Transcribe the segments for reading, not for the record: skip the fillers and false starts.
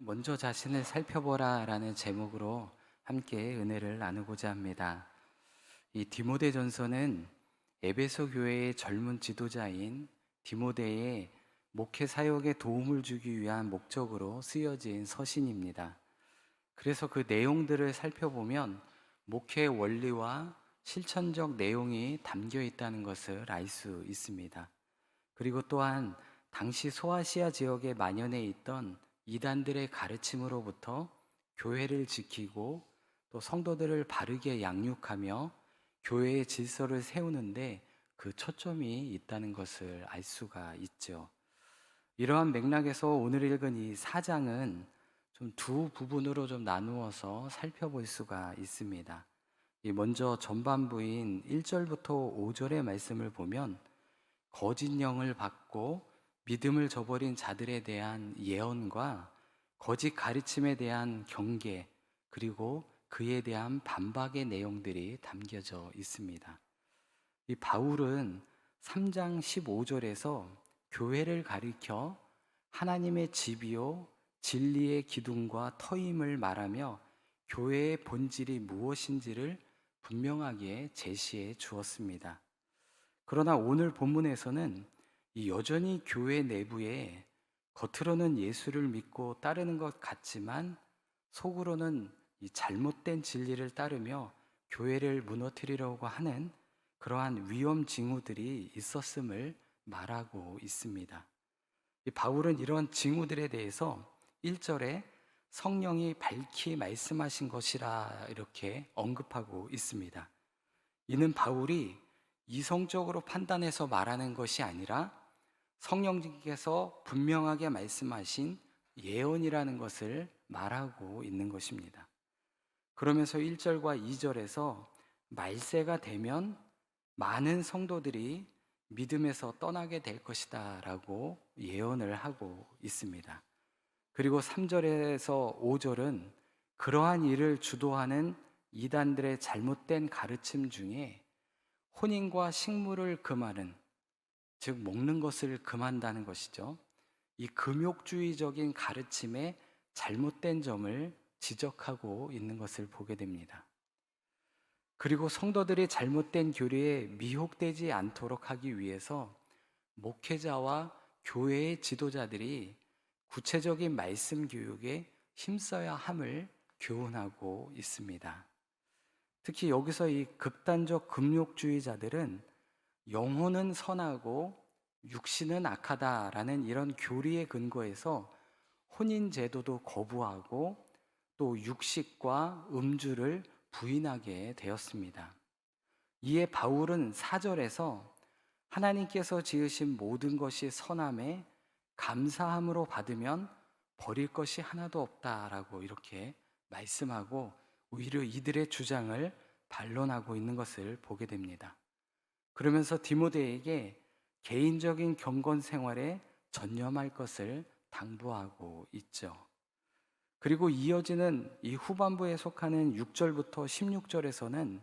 먼저 자신을 살펴보라 라는 제목으로 함께 은혜를 나누고자 합니다. 이 디모데전서는 에베소 교회의 젊은 지도자인 디모데의 목회 사역에 도움을 주기 위한 목적으로 쓰여진 서신입니다. 그래서 그 내용들을 살펴보면 목회의 원리와 실천적 내용이 담겨 있다는 것을 알 수 있습니다. 그리고 또한 당시 소아시아 지역에 만연해 있던 이단들의 가르침으로부터 교회를 지키고 또 성도들을 바르게 양육하며 교회의 질서를 세우는데 그 초점이 있다는 것을 알 수가 있죠. 이러한 맥락에서 오늘 읽은 이 4장은 좀 두 부분으로 좀 나누어서 살펴볼 수가 있습니다. 먼저 전반부인 1절부터 5절의 말씀을 보면 거짓 영을 받고 믿음을 저버린 자들에 대한 예언과 거짓 가르침에 대한 경계, 그리고 그에 대한 반박의 내용들이 담겨져 있습니다. 이 바울은 3장 15절에서 교회를 가리켜 하나님의 집이요 진리의 기둥과 터임을 말하며 교회의 본질이 무엇인지를 분명하게 제시해 주었습니다. 그러나 오늘 본문에서는 여전히 교회 내부에 겉으로는 예수를 믿고 따르는 것 같지만 속으로는 이 잘못된 진리를 따르며 교회를 무너뜨리려고 하는 그러한 위험 징후들이 있었음을 말하고 있습니다. 이 바울은 이런 징후들에 대해서 1절에 성령이 밝히 말씀하신 것이라 이렇게 언급하고 있습니다. 이는 바울이 이성적으로 판단해서 말하는 것이 아니라 성령님께서 분명하게 말씀하신 예언이라는 것을 말하고 있는 것입니다. 그러면서 1절과 2절에서 말세가 되면 많은 성도들이 믿음에서 떠나게 될 것이다 라고 예언을 하고 있습니다. 그리고 3절에서 5절은 그러한 일을 주도하는 이단들의 잘못된 가르침 중에 혼인과 식물을 금하는, 즉 먹는 것을 금한다는 것이죠. 이 금욕주의적인 가르침의 잘못된 점을 지적하고 있는 것을 보게 됩니다. 그리고 성도들이 잘못된 교리에 미혹되지 않도록 하기 위해서 목회자와 교회의 지도자들이 구체적인 말씀 교육에 힘써야 함을 교훈하고 있습니다. 특히 여기서 이 극단적 금욕주의자들은 영혼은 선하고 육신은 악하다라는 이런 교리의 근거에서 혼인 제도도 거부하고 또 육식과 음주를 부인하게 되었습니다. 이에 바울은 4절에서 하나님께서 지으신 모든 것이 선함에 감사함으로 받으면 버릴 것이 하나도 없다라고 이렇게 말씀하고 오히려 이들의 주장을 반론하고 있는 것을 보게 됩니다. 그러면서 디모데에게 개인적인 경건 생활에 전념할 것을 당부하고 있죠. 그리고 이어지는 이 후반부에 속하는 6절부터 16절에서는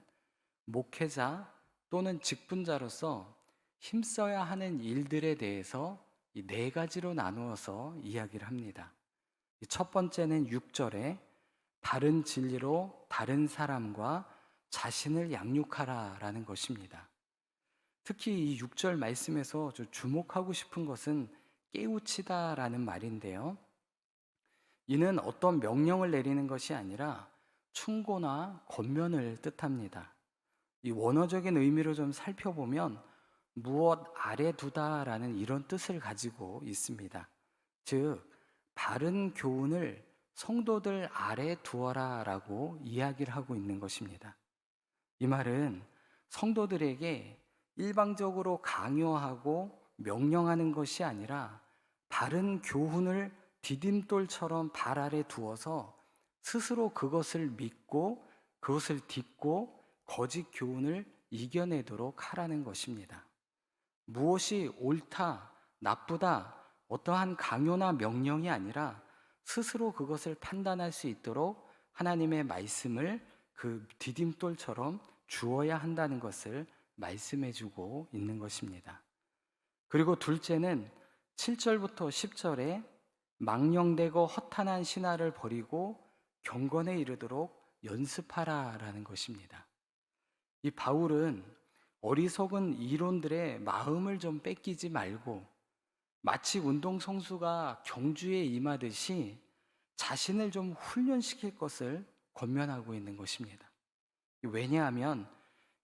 목회자 또는 직분자로서 힘써야 하는 일들에 대해서 이 네 가지로 나누어서 이야기를 합니다. 첫 번째는 6절에 다른 진리로 다른 사람과 자신을 양육하라라는 것입니다. 특히 이 6절 말씀에서 주목하고 싶은 것은 깨우치다라는 말인데요. 이는 어떤 명령을 내리는 것이 아니라 충고나 권면을 뜻합니다. 이 원어적인 의미를 좀 살펴보면 무엇 아래 두다라는 이런 뜻을 가지고 있습니다. 즉, 바른 교훈을 성도들 아래 두어라라고 이야기를 하고 있는 것입니다. 이 말은 성도들에게 일방적으로 강요하고 명령하는 것이 아니라 바른 교훈을 디딤돌처럼 발 아래 두어서 스스로 그것을 믿고 그것을 딛고 거짓 교훈을 이겨내도록 하라는 것입니다. 무엇이 옳다, 나쁘다, 어떠한 강요나 명령이 아니라 스스로 그것을 판단할 수 있도록 하나님의 말씀을 그 디딤돌처럼 주어야 한다는 것을 말씀해 주고 있는 것입니다. 그리고 둘째는 7절부터 10절에 망령되고 허탄한 신화를 버리고 경건에 이르도록 연습하라라는 것입니다. 이 바울은 어리석은 이론들의 마음을 좀 뺏기지 말고 마치 운동선수가 경주에 임하듯이 자신을 좀 훈련시킬 것을 권면하고 있는 것입니다. 왜냐하면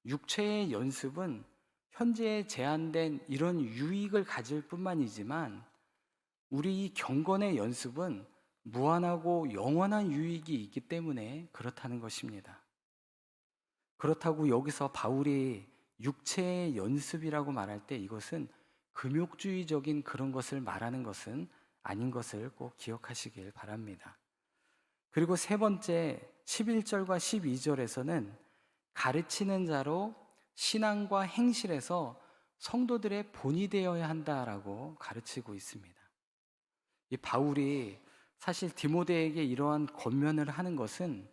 육체의 연습은 현재 제한된 이런 유익을 가질 뿐만이지만 우리 이 경건의 연습은 무한하고 영원한 유익이 있기 때문에 그렇다는 것입니다. 그렇다고 여기서 바울이 육체의 연습이라고 말할 때 이것은 금욕주의적인 그런 것을 말하는 것은 아닌 것을 꼭 기억하시길 바랍니다. 그리고 세 번째 11절과 12절에서는 가르치는 자로 신앙과 행실에서 성도들의 본이 되어야 한다라고 가르치고 있습니다. 이 바울이 사실 디모데에게 이러한 권면을 하는 것은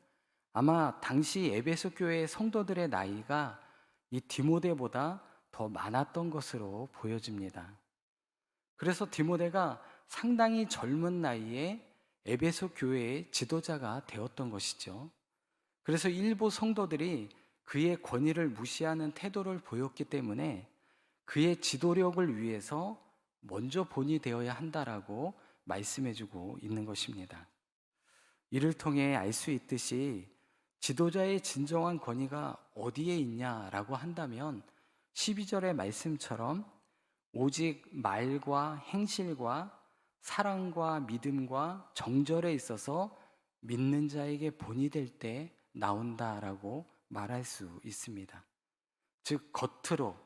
아마 당시 에베소 교회의 성도들의 나이가 이 디모데보다 더 많았던 것으로 보여집니다. 그래서 디모데가 상당히 젊은 나이에 에베소 교회의 지도자가 되었던 것이죠. 그래서 일부 성도들이 그의 권위를 무시하는 태도를 보였기 때문에 그의 지도력을 위해서 먼저 본이 되어야 한다라고 말씀해주고 있는 것입니다. 이를 통해 알 수 있듯이 지도자의 진정한 권위가 어디에 있냐라고 한다면 12절의 말씀처럼 오직 말과 행실과 사랑과 믿음과 정절에 있어서 믿는 자에게 본이 될 때 나온다라고 말할 수 있습니다. 즉 겉으로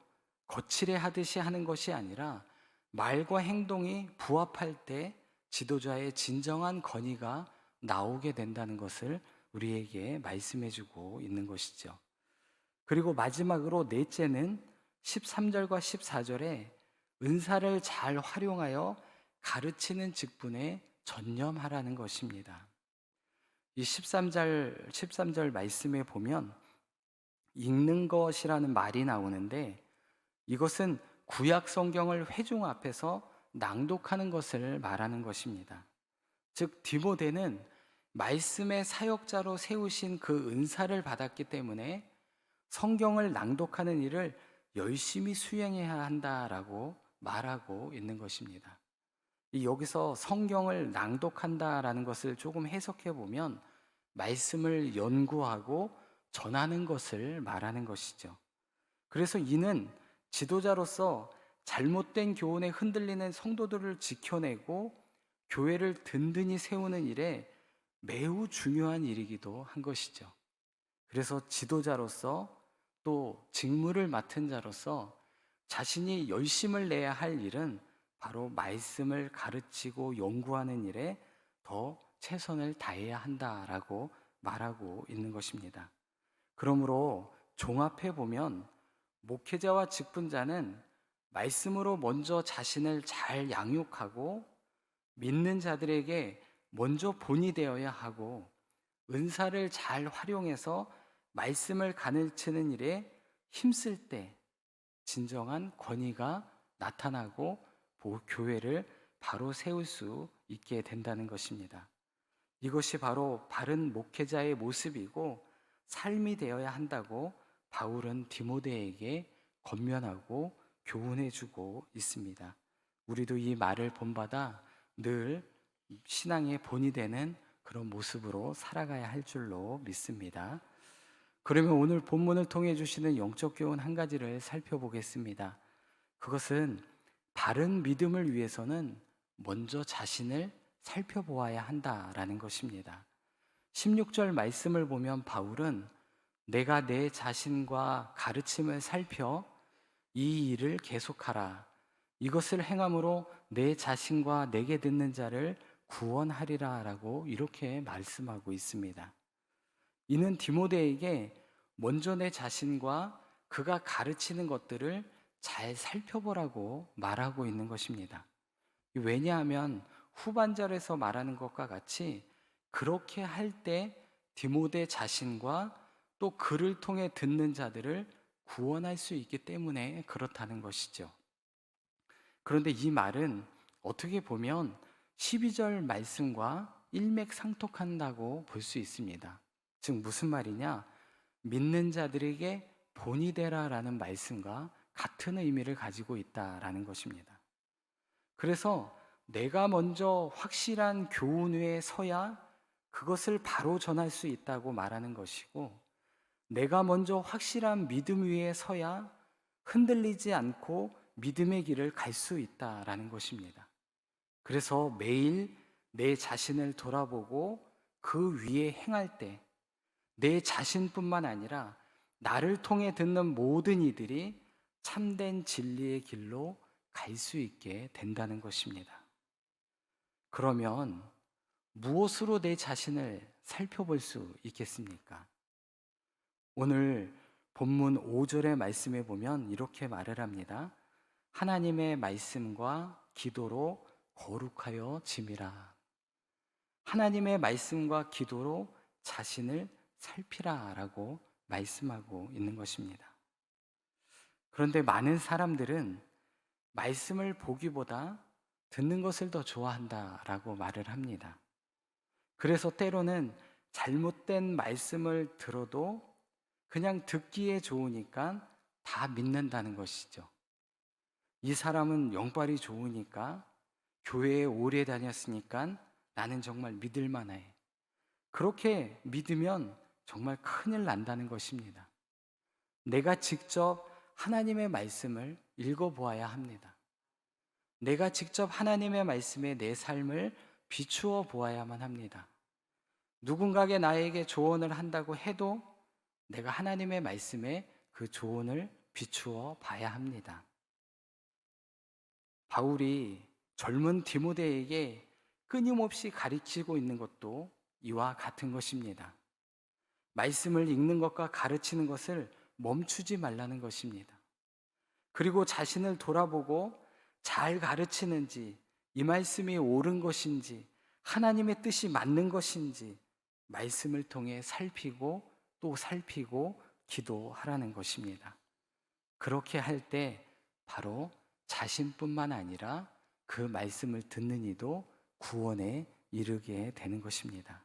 거칠해 하듯이 하는 것이 아니라 말과 행동이 부합할 때 지도자의 진정한 권위가 나오게 된다는 것을 우리에게 말씀해 주고 있는 것이죠. 그리고 마지막으로 넷째는 13절과 14절에 은사를 잘 활용하여 가르치는 직분에 전념하라는 것입니다. 이 13절 말씀에 보면 읽는 것이라는 말이 나오는데 이것은 구약 성경을 회중 앞에서 낭독하는 것을 말하는 것입니다. 즉 디모데는 말씀의 사역자로 세우신 그 은사를 받았기 때문에 성경을 낭독하는 일을 열심히 수행해야 한다라고 말하고 있는 것입니다. 여기서 성경을 낭독한다라는 것을 조금 해석해 보면 말씀을 연구하고 전하는 것을 말하는 것이죠. 그래서 이는 지도자로서 잘못된 교훈에 흔들리는 성도들을 지켜내고 교회를 든든히 세우는 일에 매우 중요한 일이기도 한 것이죠. 그래서 지도자로서 또 직무를 맡은 자로서 자신이 열심을 내야 할 일은 바로 말씀을 가르치고 연구하는 일에 더 최선을 다해야 한다라고 말하고 있는 것입니다. 그러므로 종합해 보면 목회자와 직분자는 말씀으로 먼저 자신을 잘 양육하고 믿는 자들에게 먼저 본이 되어야 하고 은사를 잘 활용해서 말씀을 가르치는 일에 힘쓸 때 진정한 권위가 나타나고 교회를 바로 세울 수 있게 된다는 것입니다. 이것이 바로 바른 목회자의 모습이고 삶이 되어야 한다고 바울은 디모데에게 권면하고 교훈해주고 있습니다. 우리도 이 말을 본받아 늘 신앙의 본이 되는 그런 모습으로 살아가야 할 줄로 믿습니다. 그러면 오늘 본문을 통해 주시는 영적 교훈 한 가지를 살펴보겠습니다. 그것은 바른 믿음을 위해서는 먼저 자신을 살펴보아야 한다라는 것입니다. 16절 말씀을 보면 바울은 내가 내 자신과 가르침을 살펴 이 일을 계속하라. 이것을 행함으로 내 자신과 내게 듣는 자를 구원하리라 라고 이렇게 말씀하고 있습니다. 이는 디모데에게 먼저 내 자신과 그가 가르치는 것들을 잘 살펴보라고 말하고 있는 것입니다. 왜냐하면 후반절에서 말하는 것과 같이 그렇게 할 때 디모데 자신과 또 그를 통해 듣는 자들을 구원할 수 있기 때문에 그렇다는 것이죠. 그런데 이 말은 어떻게 보면 12절 말씀과 일맥상통한다고 볼 수 있습니다. 즉 무슨 말이냐? 믿는 자들에게 본이 되라라는 말씀과 같은 의미를 가지고 있다라는 것입니다. 그래서 내가 먼저 확실한 교훈 위에 서야 그것을 바로 전할 수 있다고 말하는 것이고, 내가 먼저 확실한 믿음 위에 서야 흔들리지 않고 믿음의 길을 갈 수 있다라는 것입니다. 그래서 매일 내 자신을 돌아보고 그 위에 행할 때 내 자신뿐만 아니라 나를 통해 듣는 모든 이들이 참된 진리의 길로 갈 수 있게 된다는 것입니다. 그러면 무엇으로 내 자신을 살펴볼 수 있겠습니까? 오늘 본문 5절의 말씀에 보면 이렇게 말을 합니다. 하나님의 말씀과 기도로 거룩하여 짐이라. 하나님의 말씀과 기도로 자신을 살피라라고 말씀하고 있는 것입니다. 그런데 많은 사람들은 말씀을 보기보다 듣는 것을 더 좋아한다라고 말을 합니다. 그래서 때로는 잘못된 말씀을 들어도 그냥 듣기에 좋으니까 다 믿는다는 것이죠. 이 사람은 영빨이 좋으니까, 교회에 오래 다녔으니까 나는 정말 믿을 만해. 그렇게 믿으면 정말 큰일 난다는 것입니다. 내가 직접 하나님의 말씀을 읽어보아야 합니다. 내가 직접 하나님의 말씀에 내 삶을 비추어 보아야만 합니다. 누군가에게 나에게 조언을 한다고 해도 내가 하나님의 말씀에 그 조언을 비추어 봐야 합니다. 바울이 젊은 디모데에게 끊임없이 가르치고 있는 것도 이와 같은 것입니다. 말씀을 읽는 것과 가르치는 것을 멈추지 말라는 것입니다. 그리고 자신을 돌아보고 잘 가르치는지, 이 말씀이 옳은 것인지, 하나님의 뜻이 맞는 것인지 말씀을 통해 살피고 또 살피고 기도하라는 것입니다. 그렇게 할 때 바로 자신뿐만 아니라 그 말씀을 듣는 이도 구원에 이르게 되는 것입니다.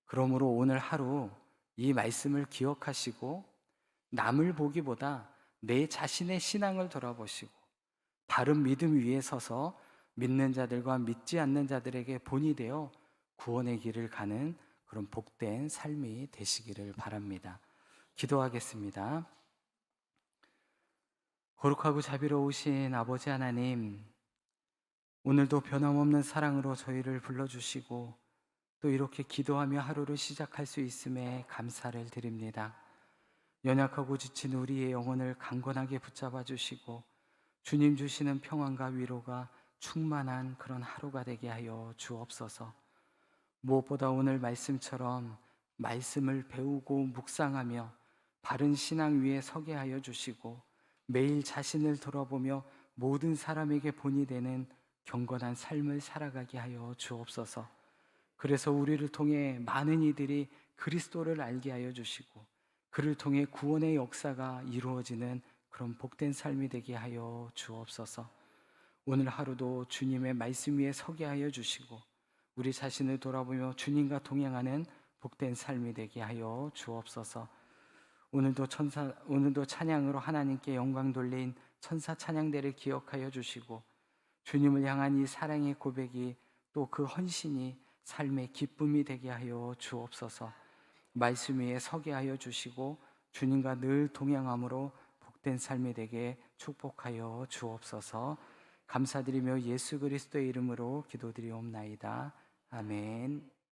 그러므로 오늘 하루 이 말씀을 기억하시고 남을 보기보다 내 자신의 신앙을 돌아보시고 바른 믿음 위에 서서 믿는 자들과 믿지 않는 자들에게 본이 되어 구원의 길을 가는 그런 복된 삶이 되시기를 바랍니다. 기도하겠습니다. 거룩하고 자비로우신 아버지 하나님, 오늘도 변함없는 사랑으로 저희를 불러주시고 또 이렇게 기도하며 하루를 시작할 수 있음에 감사를 드립니다. 연약하고 지친 우리의 영혼을 강건하게 붙잡아 주시고 주님 주시는 평안과 위로가 충만한 그런 하루가 되게 하여 주옵소서. 무엇보다 오늘 말씀처럼 말씀을 배우고 묵상하며 바른 신앙 위에 서게 하여 주시고 매일 자신을 돌아보며 모든 사람에게 본이 되는 경건한 삶을 살아가게 하여 주옵소서. 그래서 우리를 통해 많은 이들이 그리스도를 알게 하여 주시고 그를 통해 구원의 역사가 이루어지는 그런 복된 삶이 되게 하여 주옵소서. 오늘 하루도 주님의 말씀 위에 서게 하여 주시고 우리 자신을 돌아보며 주님과 동행하는 복된 삶이 되게 하여 주옵소서. 오늘도 찬양으로 하나님께 영광 돌린 천사 찬양대를 기억하여 주시고 주님을 향한 이 사랑의 고백이 또 그 헌신이 삶의 기쁨이 되게 하여 주옵소서. 말씀 위에 서게 하여 주시고 주님과 늘 동행함으로 복된 삶이 되게 축복하여 주옵소서. 감사드리며 예수 그리스도의 이름으로 기도드리옵나이다. 아멘.